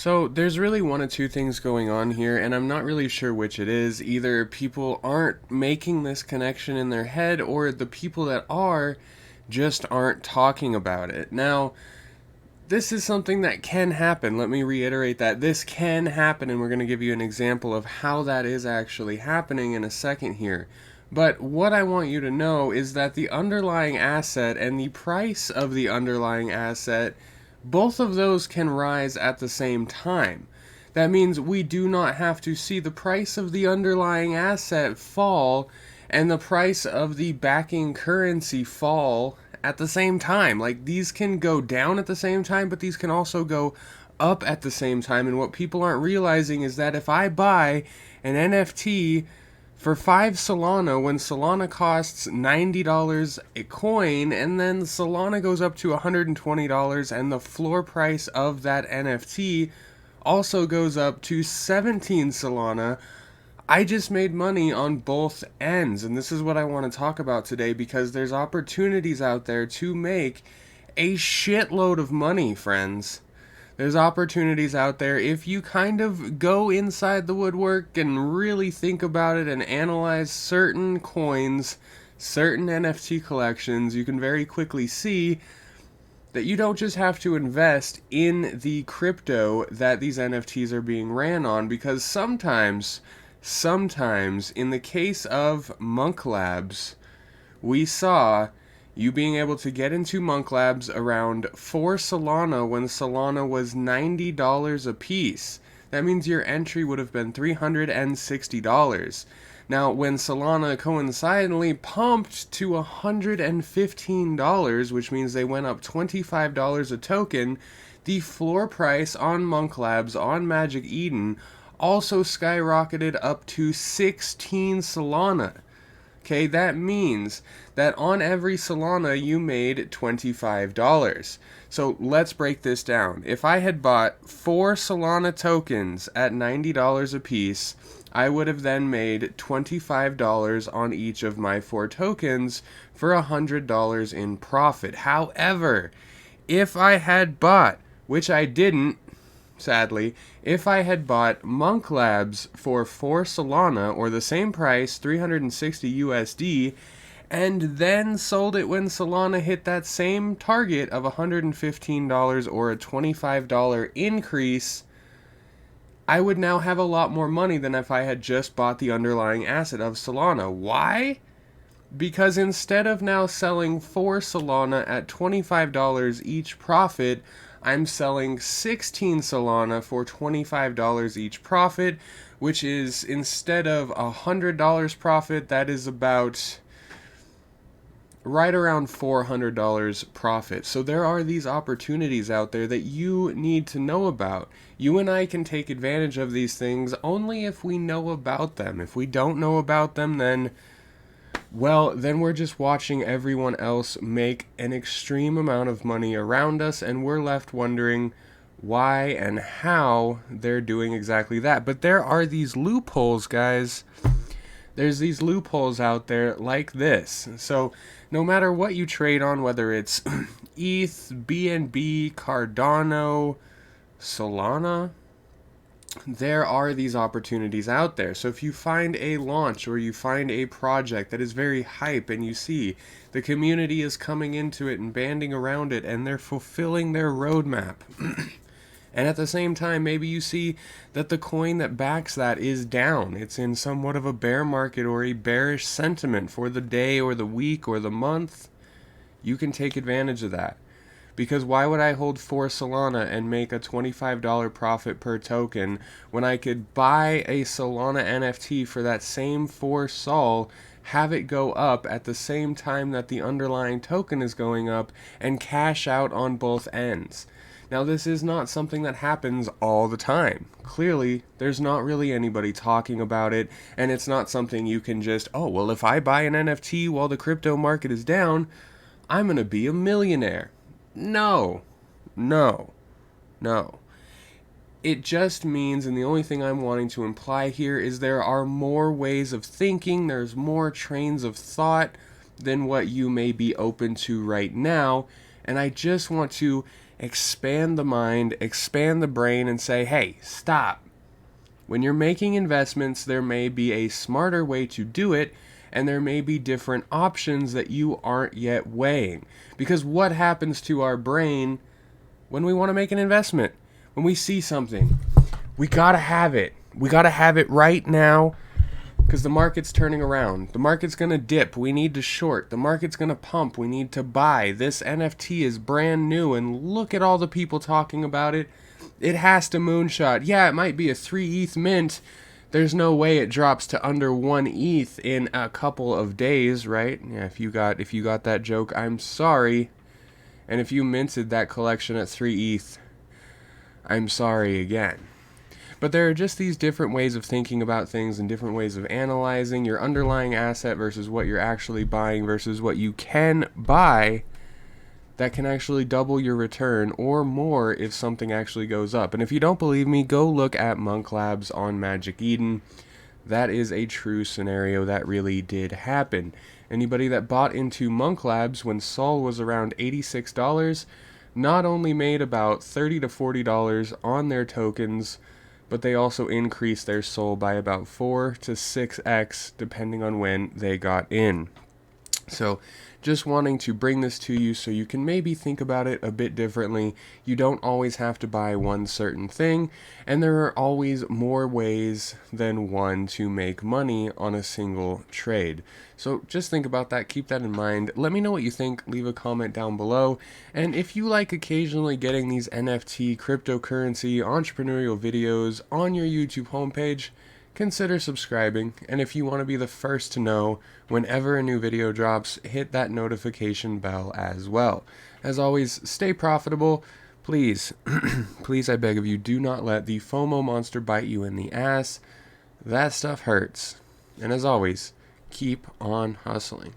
So there's really one of two things going on here, and I'm not really sure which it is. Either people aren't making this connection in their head, or the people that are just aren't talking about it. Now, this is something that can happen. Let me reiterate that. This can happen, and we're going to give you an example of how that is actually happening in a second here. But what I want you to know is that the underlying asset and the price of the underlying asset, both of those can rise at the same time. That means we do not have to see the price of the underlying asset fall and the price of the backing currency fall at the same time. Like, these can go down at the same time, but these can also go up at the same time. And what people aren't realizing is that if I buy an NFT for 5 Solana when Solana costs $90 a coin, and then Solana goes up to $120, and the floor price of that NFT also goes up to 17 Solana, I just made money on both ends. And this is what I want to talk about today, because there's opportunities out there to make a shitload of money, friends. There's opportunities out there if you kind of go inside the woodwork and really think about it and analyze certain coins, certain NFT collections. You can very quickly see that you don't just have to invest in the crypto that these NFTs are being ran on, because sometimes in the case of Monk Labs, we saw you being able to get into Monk Labs around 4 Solana when Solana was $90 a piece. That means your entry would have been $360. Now, when Solana coincidentally pumped to $115, which means they went up $25 a token, the floor price on Monk Labs on Magic Eden also skyrocketed up to 16 Solana. Okay, that means that on every Solana you made $25. So let's break this down. If I had bought 4 Solana tokens at $90 a piece, I would have then made $25 on each of my 4 tokens for $100 in profit. However, if I had bought, which I didn't, sadly, if I had bought Monk Labs for 4 Solana, or the same price, 360 USD, and then sold it when Solana hit that same target of $115 or a $25 increase, I would now have a lot more money than if I had just bought the underlying asset of Solana. Why? Because instead of now selling 4 Solana at $25 each profit, I'm selling 16 Solana for $25 each profit, which is, instead of $100 profit, that is about right around $400 profit. So there are these opportunities out there that you need to know about. You and I can take advantage of these things only if we know about them. If we don't know about them, then we're just watching everyone else make an extreme amount of money around us, and we're left wondering why and how they're doing exactly that. But there are these loopholes, guys. There's these loopholes out there like this. So no matter what you trade on, whether it's ETH, BNB, Cardano, Solana, there are these opportunities out there. So if you find a launch or you find a project that is very hype, and you see the community is coming into it and banding around it, and they're fulfilling their roadmap, and at the same time maybe you see that the coin that backs that is down, it's in somewhat of a bear market or a bearish sentiment for the day or the week or the month, you can take advantage of that. Because why would I hold 4 Solana and make a $25 profit per token when I could buy a Solana NFT for that same 4 Sol, have it go up at the same time that the underlying token is going up, and cash out on both ends? Now, this is not something that happens all the time. Clearly, there's not really anybody talking about it, and it's not something you can just, oh, well, if I buy an NFT while the crypto market is down, I'm going to be a millionaire. No. It just means, and the only thing I'm wanting to imply here is there are more ways of thinking, there's more trains of thought than what you may be open to right now, and I just want to expand the mind, expand the brain, and say, hey, stop. When you're making investments, there may be a smarter way to do it, and there may be different options that you aren't yet weighing. Because what happens to our brain when we want to make an investment? When we see something, we gotta have it. We gotta have it right now because the market's turning around. The market's gonna dip. We need to short. The market's gonna pump. We need to buy. This NFT is brand new, and look at all the people talking about it. It has to moonshot. Yeah, it might be a 3 ETH mint. There's no way it drops to under 1 ETH in a couple of days, right? Yeah, if you got that joke, I'm sorry. And if you minted that collection at 3 ETH, I'm sorry again. But there are just these different ways of thinking about things and different ways of analyzing your underlying asset versus what you're actually buying versus what you can buy that can actually double your return or more if something actually goes up. And if you don't believe me, go look at Monk Labs on Magic Eden. That is a true scenario that really did happen. Anybody that bought into Monk Labs when Sol was around $86 not only made about $30 to $40 on their tokens, but they also increased their Sol by about 4 to 6x depending on when they got in. So just wanting to bring this to you so you can maybe think about it a bit differently. You don't always have to buy one certain thing, and there are always more ways than one to make money on a single trade. So just think about that, keep that in mind. Let me know what you think, leave a comment down below, and if you like occasionally getting these NFT, cryptocurrency, entrepreneurial videos on your YouTube homepage, consider subscribing, and if you want to be the first to know whenever a new video drops, hit that notification bell as well. As always, stay profitable. Please, please, I beg of you, do not let the FOMO monster bite you in the ass. That stuff hurts. And as always, keep on hustling.